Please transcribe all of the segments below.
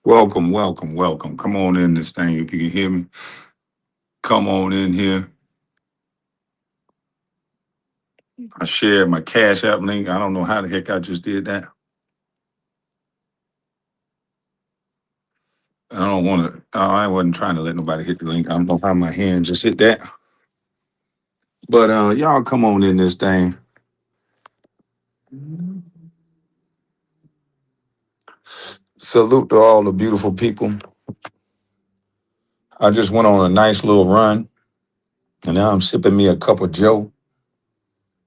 Welcome, welcome, welcome. Come on in this thing if you can hear me. Come on in here. I shared my Cash App link. I don't know how the heck I just did that. I don't want to. I wasn't trying to let nobody hit the link. I don't know how my hand just hit that. But y'all come on in this thing. Salute to all the beautiful people. I just went on a nice little run, and now I'm sipping me a cup of Joe.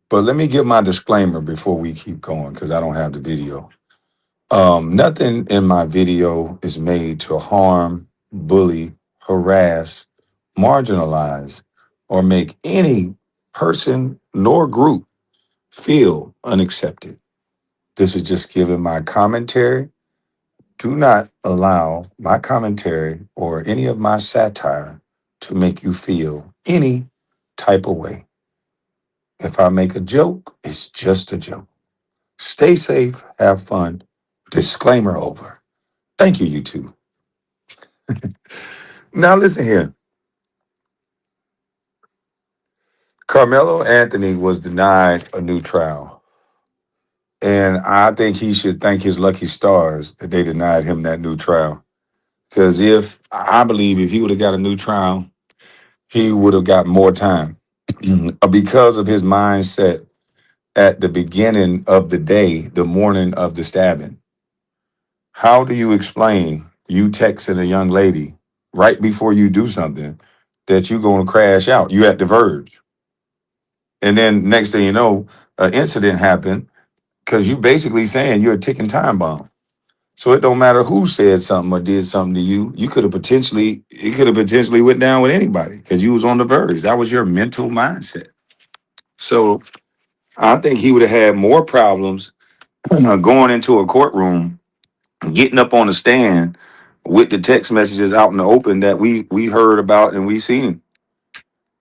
But let me give my disclaimer before we keep going, because I don't have the video. Nothing in my video is made to harm, bully, harass, marginalize, or make any person nor group feel unaccepted. This is just giving my commentary. Do not allow my commentary or any of my satire to make you feel any type of way. If I make a joke, it's just a joke. Stay safe, have fun. Disclaimer over. Thank you, YouTube. Now listen here. Carmelo Anthony was denied a new trial. And I think he should thank his lucky stars that they denied him that new trial. Because I believe if he would have got a new trial, he would have got more time. Because of his mindset at the beginning of the day, the morning of the stabbing. How do you explain you texting a young lady right before you do something that you're going to crash out? You at the verge. And then next thing you know, an incident happened because you basically saying you're a ticking time bomb. So it don't matter who said something or did something to you. It could have potentially went down with anybody because you was on the verge. That was your mental mindset. So I think he would have had more problems going into a courtroom, getting up on the stand with the text messages out in the open that we heard about and we seen.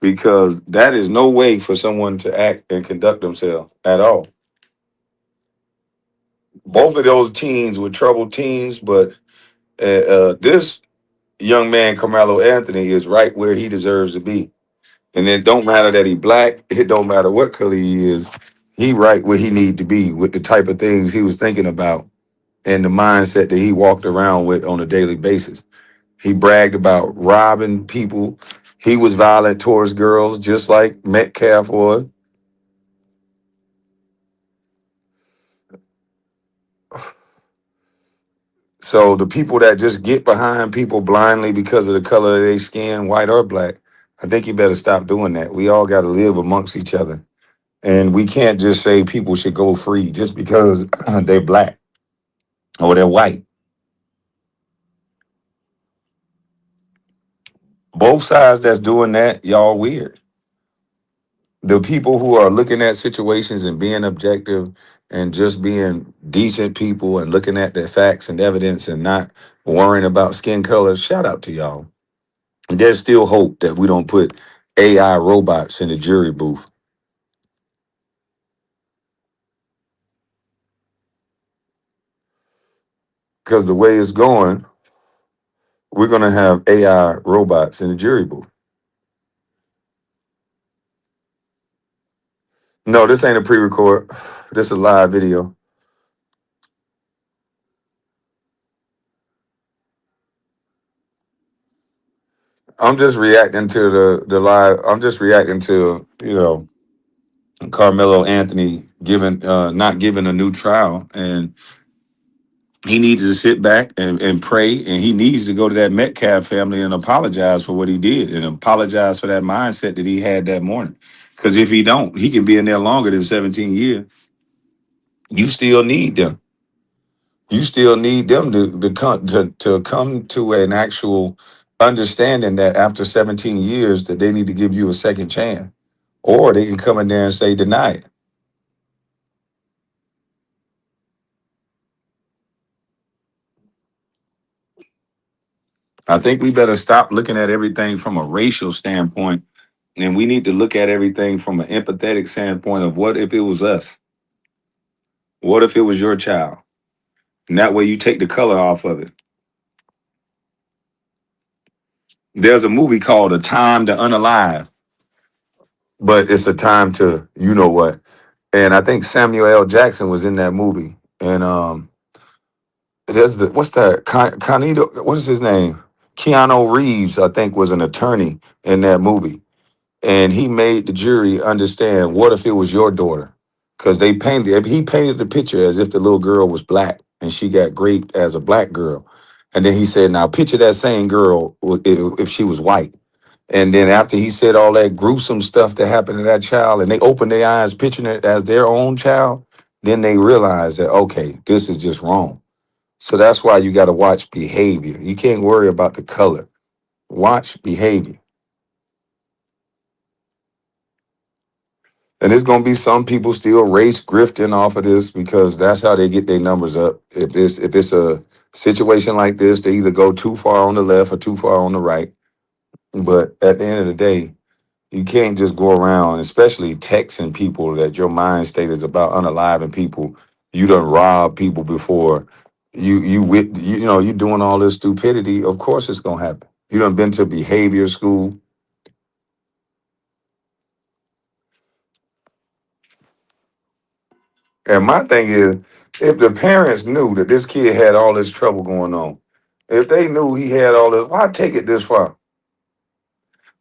Because that is no way for someone to act and conduct themselves at all. Both of those teens were troubled teens, but this young man, Karmelo Anthony, is right where he deserves to be. And it don't matter that he black. It don't matter what color he is. He right where he need to be with the type of things he was thinking about and the mindset that he walked around with on a daily basis. He bragged about robbing people. He was violent towards girls, just like Metcalf was. So the people that just get behind people blindly because of the color of their skin, white or black, I think you better stop doing that. We all got to live amongst each other. And we can't just say people should go free just because they're black or they're white. Both sides that's doing that, y'all weird. The people who are looking at situations and being objective and just being decent people and looking at the facts and evidence and not worrying about skin color, shout out to y'all. There's still hope that we don't put AI robots in the jury booth because the way it's going, we're going to have AI robots in the jury booth. No, this ain't a pre-record. This is a live video. I'm just reacting to the live. I'm just reacting to Carmelo Anthony giving not giving a new trial, and he needs to sit back and pray, and he needs to go to that Metcalf family and apologize for what he did and apologize for that mindset that he had that morning. Because if he don't, he can be in there longer than 17 years. You still need them. You still need them to come to an actual understanding that after 17 years that they need to give you a second chance. Or they can come in there and say deny it. I think we better stop looking at everything from a racial standpoint, and we need to look at everything from an empathetic standpoint of what if it was us? What if it was your child? And that way you take the color off of it. There's a movie called A Time to Unalive, but it's a time to you know what. And I think Samuel L. Jackson was in that movie. And there's the what's that? Canito, what is his name? Keanu Reeves, I think, was an attorney in that movie, and he made the jury understand what if it was your daughter, because he painted the picture as if the little girl was black and she got raped as a black girl, and then he said, now picture that same girl if she was white. And then after he said all that gruesome stuff that happened to that child, and they opened their eyes, picturing it as their own child, then they realized that, okay, this is just wrong. So that's why you got to watch behavior. You can't worry about the color. Watch behavior. And there's gonna be some people still race grifting off of this because that's how they get their numbers up. If it's a situation like this, they either go too far on the left or too far on the right. But at the end of the day, you can't just go around, especially texting people that your mind state is about unaliving people. You done robbed people before. You doing all this stupidity. Of course, it's gonna happen. You done been to behavior school, and my thing is, if the parents knew that this kid had all this trouble going on, if they knew he had all this, why take it this far?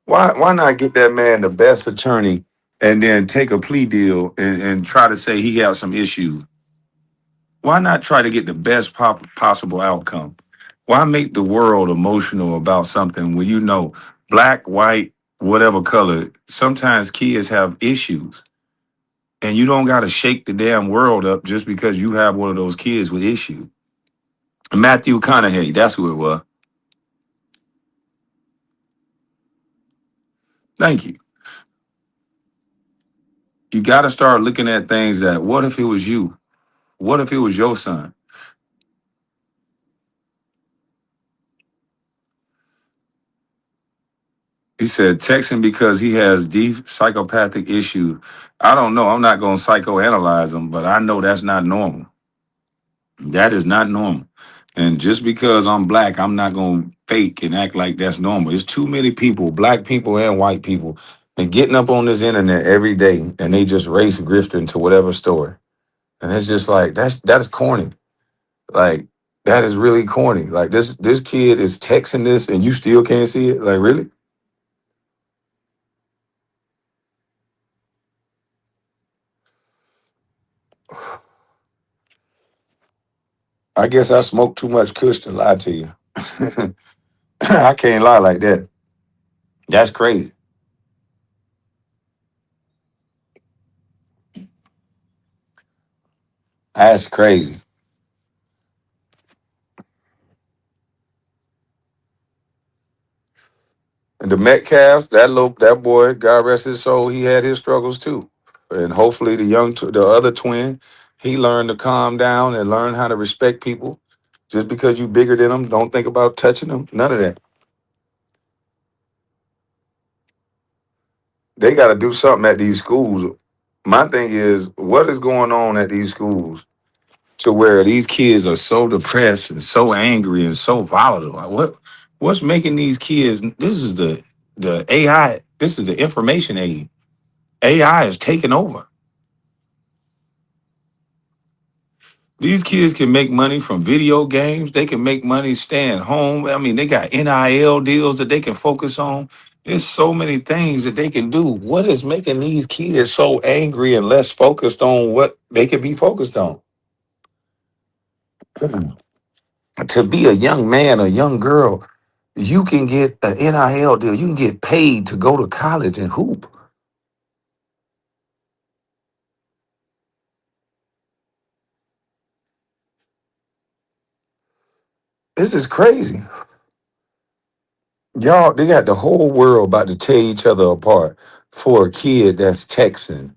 Why not get that man the best attorney and then take a plea deal and try to say he has some issues? Why not try to get the best possible outcome? Why make the world emotional about something when you know black, white, whatever color, sometimes kids have issues and you don't got to shake the damn world up just because you have one of those kids with issues. Matthew McConaughey, that's who it was. Thank you. You got to start looking at things that what if it was you? What if it was your son? He said texting because he has deep psychopathic issues. I don't know. I'm not going to psychoanalyze him, but I know that's not normal. That is not normal. And just because I'm black, I'm not going to fake and act like that's normal. There's too many people, black people and white people, and getting up on this internet every day and they just race grifting to whatever story. And it's just like, that is corny. Like, that is really corny. Like, this kid is texting this and you still can't see it? Like, really? I guess I smoked too much kush to lie to you. I can't lie like that. That's crazy. That's crazy. And the Metcalfs, that boy, God rest his soul, he had his struggles too. And hopefully the other twin, he learned to calm down and learn how to respect people. Just because you bigger than them, don't think about touching them. None of that. They got to do something at these schools. My thing is, what is going on at these schools to where these kids are so depressed and so angry and so volatile? Like, what's making these kids? This is the AI. This is the information age. AI is taking over. These kids can make money from video games. They can make money staying home. I mean, they got NIL deals that they can focus on. There's so many things that they can do. What is making these kids so angry and less focused on what they could be focused on? To be a young man, a young girl, you can get an NIL deal. You can get paid to go to college and hoop. This is crazy. Y'all, they got the whole world about to tear each other apart for a kid that's texting.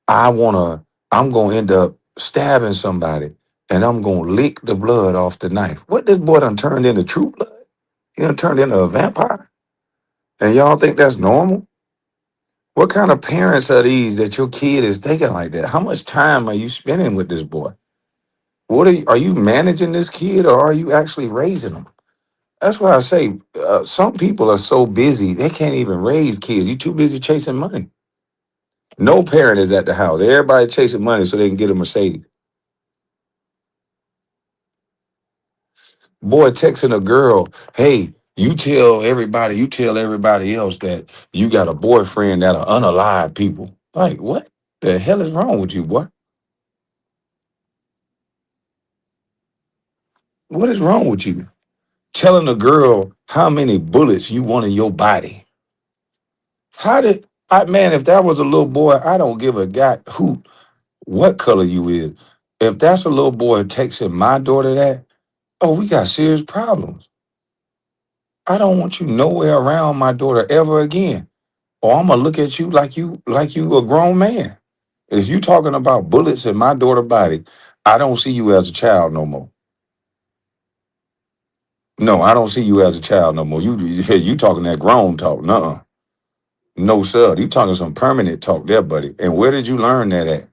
I'm gonna end up stabbing somebody and I'm gonna lick the blood off the knife. What this boy done turned into true blood? He done turned into a vampire? And y'all think that's normal? What kind of parents are these that your kid is thinking like that? How much time are you spending with this boy? Are you managing this kid or are you actually raising him? That's why I say some people are so busy they can't even raise kids. You too busy chasing money. No parent is at the house. Everybody chasing money so they can get a Mercedes. Boy texting a girl, hey, you tell everybody else that you got a boyfriend that are unalive people. Like, what the hell is wrong with you, boy? What is wrong with you? Telling a girl how many bullets you want in your body. How did man, if that was a little boy, I don't give a god who what color you is. If that's a little boy texting my daughter that, oh, we got serious problems. I don't want you nowhere around my daughter ever again. Or I'm gonna look at you like you a grown man. If you talking about bullets in my daughter body, I don't see you as a child no more. No, I don't see you as a child no more. You talking that grown talk. Nuh-uh. No, sir. You talking some permanent talk there, buddy. And where did you learn that at?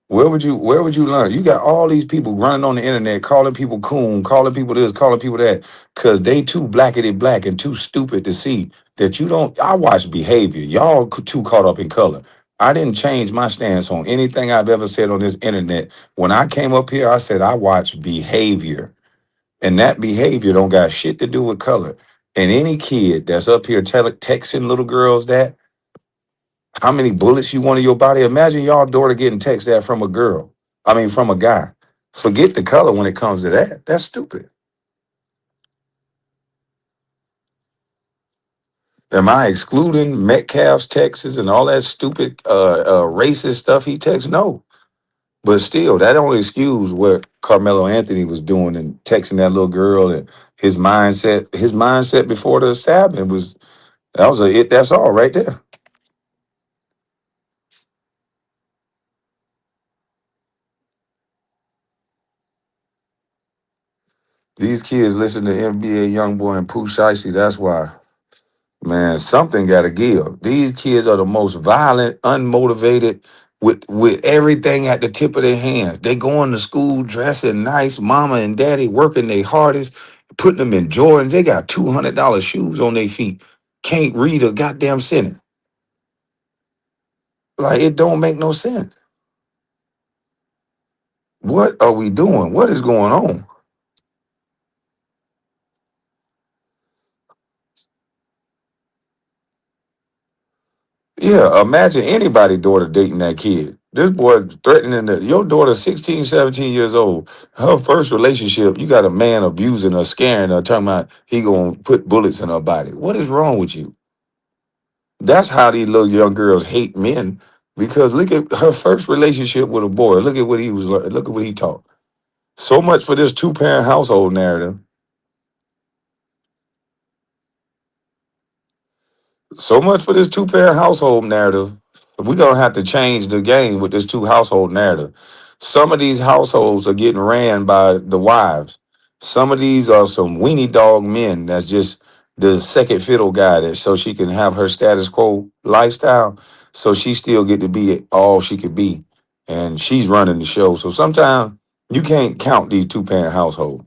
Where would you learn? You got all these people running on the internet, calling people coon, calling people this, calling people that, because they too blackety black and too stupid to see that you don't. I watch behavior. Y'all too caught up in color. I didn't change my stance on anything I've ever said on this internet. When I came up here, I said I watch behavior. And that behavior don't got shit to do with color. And any kid that's up here texting little girls that, how many bullets you want in your body? Imagine y'all daughter getting text that from a girl. I mean, from a guy. Forget the color when it comes to that. That's stupid. Am I excluding Metcalf's texts and all that stupid racist stuff he texts? No. But still, that don't excuse what Carmelo Anthony was doing and texting that little girl and his mindset before the stabbing was that was that's all right there. These kids listen to NBA Youngboy and Pooh Shiesty. That's why. Man, something got to give. These kids are the most violent, unmotivated, with everything at the tip of their hands. They going to school dressing nice, mama and daddy working their hardest, putting them in Jordans. They got $200 shoes on their feet. Can't read a goddamn sentence. Like it don't make no sense. What are we doing? What is going on? Yeah, imagine anybody daughter dating that kid. This boy threatening that your daughter 16, 17 years old. Her first relationship, you got a man abusing her, scaring her, talking about he gonna put bullets in her body. What is wrong with you? That's how these little young girls hate men. Because look at her first relationship with a boy. Look at what he was. Look at what he taught. So much for this two-parent household narrative. So much for this two-parent household narrative. We're gonna have to change the game with this two household narrative. Some of these households are getting ran by the wives. Some of these are some weenie dog men that's just the second fiddle guy that so she can have her status quo lifestyle. So she still get to be all she could be. And she's running the show. So sometimes you can't count these two-parent households.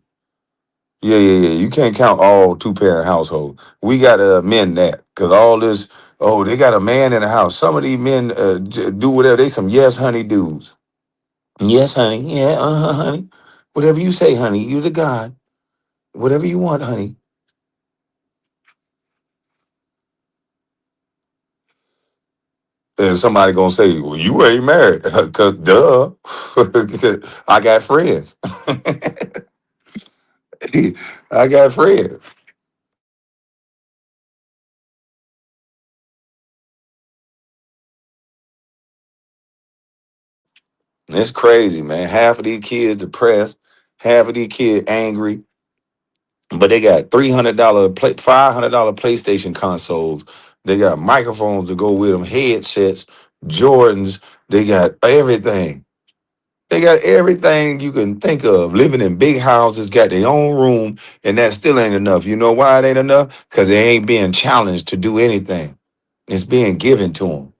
Yeah, yeah, yeah. You can't count all two-parent households. We gotta amend that because all this. Oh, they got a man in the house. Some of these men do whatever. They some yes, honey dudes. Yes, honey. Yeah, honey. Whatever you say, honey. You the God. Whatever you want, honey. And somebody gonna say, "Well, you ain't married," cause duh. I got friends. I got friends. It's crazy, man. Half of these kids depressed. Half of these kids angry. But they got $500 PlayStation consoles. They got microphones to go with them, headsets, Jordans. They got everything. They got everything you can think of. Living in big houses, got their own room, and that still ain't enough. You know why it ain't enough? Because they ain't being challenged to do anything. It's being given to them.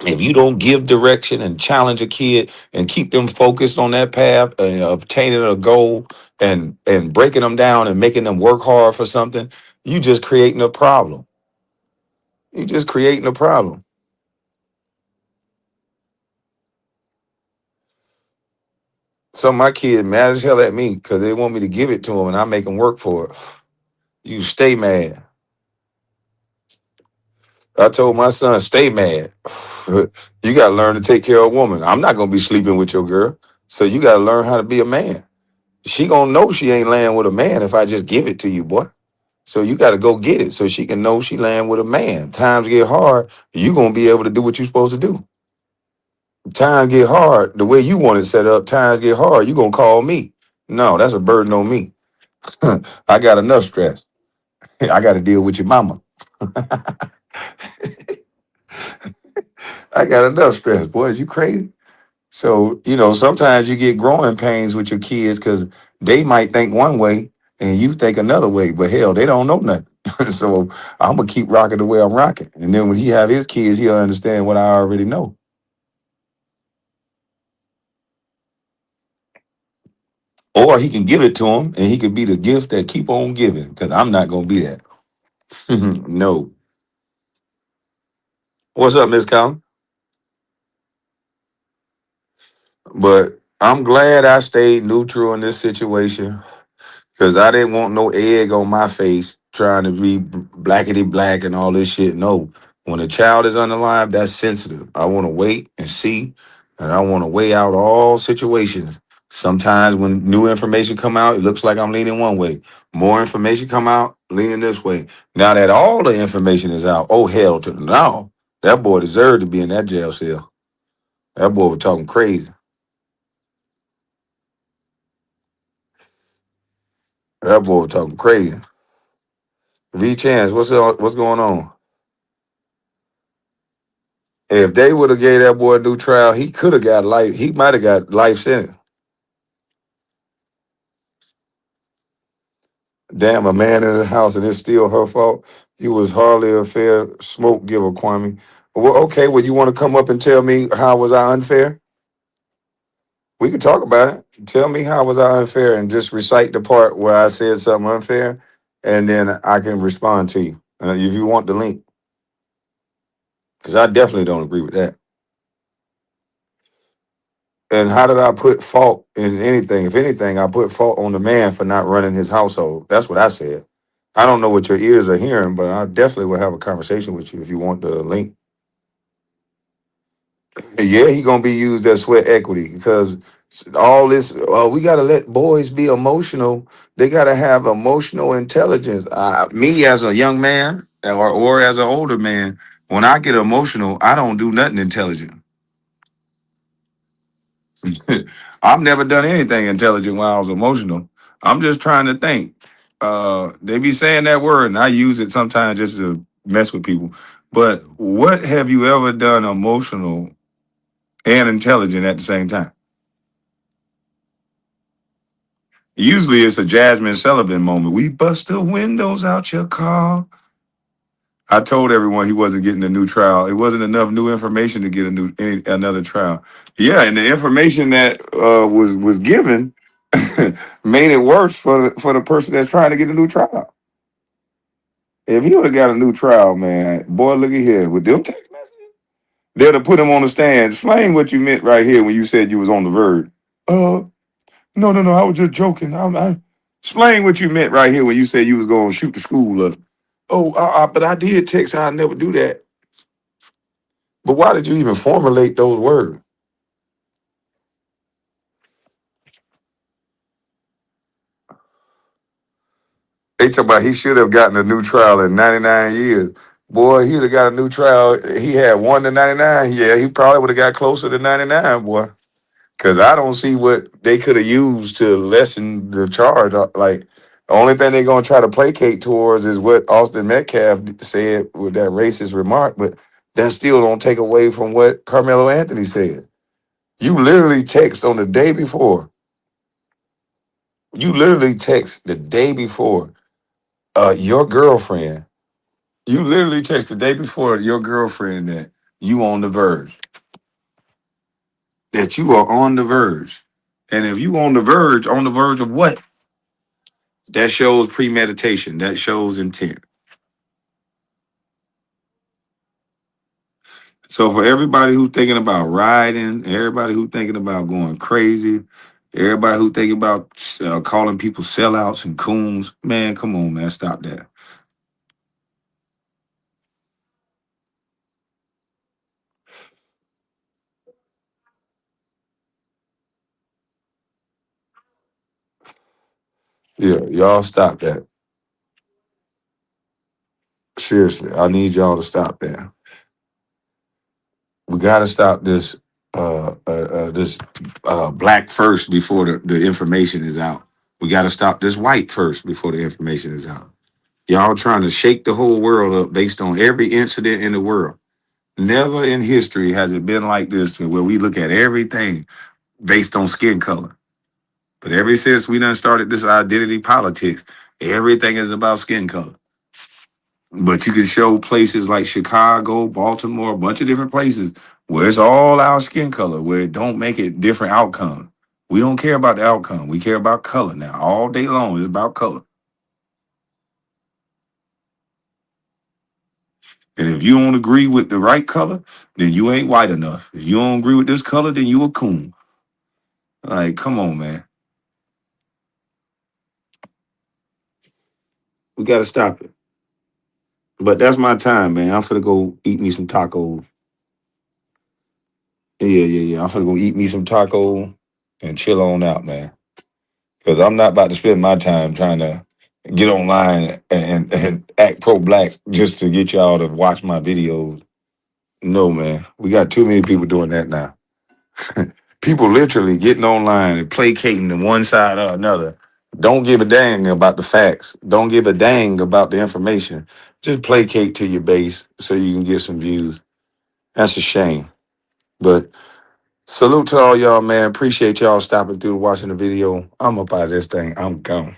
If you don't give direction and challenge a kid and keep them focused on that path and obtaining a goal and breaking them down and making them work hard for something, you just creating a problem. You just creating a problem. So my kid mad as hell at me because they want me to give it to them and I make them work for it. You stay mad. I told my son, stay mad. You got to learn to take care of a woman. I'm not going to be sleeping with your girl. So you got to learn how to be a man. She going to know she ain't laying with a man if I just give it to you, boy. So you got to go get it so she can know she laying with a man. Times get hard, you going to be able to do what you supposed to do. Times get hard, the way you want it set up, times get hard, you going to call me. No, that's a burden on me. I got enough stress. I got to deal with your mama. I got enough stress, boy. Is you crazy? So, sometimes you get growing pains with your kids because they might think one way and you think another way, but hell, they don't know nothing. So I'm gonna keep rocking the way I'm rocking. And then when he have his kids, he'll understand what I already know. Or he can give it to him and he could be the gift that keep on giving, because I'm not gonna be that. No. What's up, Miss Collins? But I'm glad I stayed neutral in this situation. Cause I didn't want no egg on my face trying to be blackety black and all this shit. No. When a child is unalive, that's sensitive. I want to wait and see, and I want to weigh out all situations. Sometimes when new information come out, it looks like I'm leaning one way. More information come out, leaning this way. Now that all the information is out, oh hell to no. That boy deserved to be in that jail cell. That boy was talking crazy. That boy was talking crazy. V Chance, what's going on? If they would have gave that boy a new trial, he could have got life. He might have got life sentence. Damn, a man in the house and it's still her fault. You was hardly a fair smoke giver, Kwame. Well, okay, well, you want to come up and tell me how was I unfair? We could talk about it. Tell me how was I unfair and just recite the part where I said something unfair, and then I can respond to you. If you want the link, because I definitely don't agree with that. And how did I put fault in anything? If anything, I put fault on the man for not running his household. That's what I said. I don't know what your ears are hearing, but I definitely will have a conversation with you if you want the link. Yeah, he gonna be used as sweat equity because all this. We gotta let boys be emotional. They gotta have emotional intelligence. Me as a young man or as an older man, when I get emotional, I don't do nothing intelligent. I've never done anything intelligent when I was emotional. I'm just trying to think. They be saying that word, and I use it sometimes just to mess with people. But what have you ever done emotional and intelligent at the same time? Usually it's a Jasmine Sullivan moment. We bust the windows out your car. I told everyone he wasn't getting a new trial. It wasn't enough new information to get another trial. Yeah, and the information that was given made it worse for the person that's trying to get a new trial. If he would have got a new trial, man, boy, look at here with them text messages. They'd have put him on the stand. Explain what you meant right here when you said you was on the verge. Uh, no, I was just joking. Explain what you meant right here when you said you was going to shoot the school up. Oh, but I did text her. I never do that. But why did you even formulate those words? They talk about he should have gotten a new trial in 99 years. Boy, he'd have got a new trial. He had 1 to 99. Yeah, he probably would have got closer to 99, boy. Because I don't see what they could have used to lessen the charge. Like, the only thing they're going to try to placate towards is what Austin Metcalf said with that racist remark, but that still don't take away from what Carmelo Anthony said. You literally text on the day before. You literally text the day before your girlfriend. You literally text the day before your girlfriend that You on the verge. That you are on the verge. And if you on the verge of what? That shows premeditation. That shows intent. So for everybody who's thinking about riding, everybody who's thinking about going crazy, everybody who thinking about calling people sellouts and coons, man, come on, man, stop that. Yeah, y'all stop that. Seriously, I need y'all to stop that. We got to stop this black first before the information is out. We got to stop this white first before the information is out. Y'all trying to shake the whole world up based on every incident in the world. Never in history has it been like this where we look at everything based on skin color. But ever since we done started this identity politics, everything is about skin color. But you can show places like Chicago, Baltimore, a bunch of different places where it's all our skin color, where it don't make it different outcome. We don't care about the outcome. We care about color now. All day long, it's about color. And if you don't agree with the right color, then you ain't white enough. If you don't agree with this color, then you a coon. Like, come on, man. We gotta stop it. But that's my time, man. I'm finna go eat me some tacos. Yeah. I'm finna go eat me some taco and chill on out, man. Because I'm not about to spend my time trying to get online and act pro-black just to get y'all to watch my videos. No, man. We got too many people doing that now. People literally getting online and placating to one side or another. Don't give a dang about the facts. Don't give a dang about the information. Just placate to your base so you can get some views. That's a shame. But salute to all y'all, man. Appreciate y'all stopping through watching the video. I'm up out of this thing. I'm gone.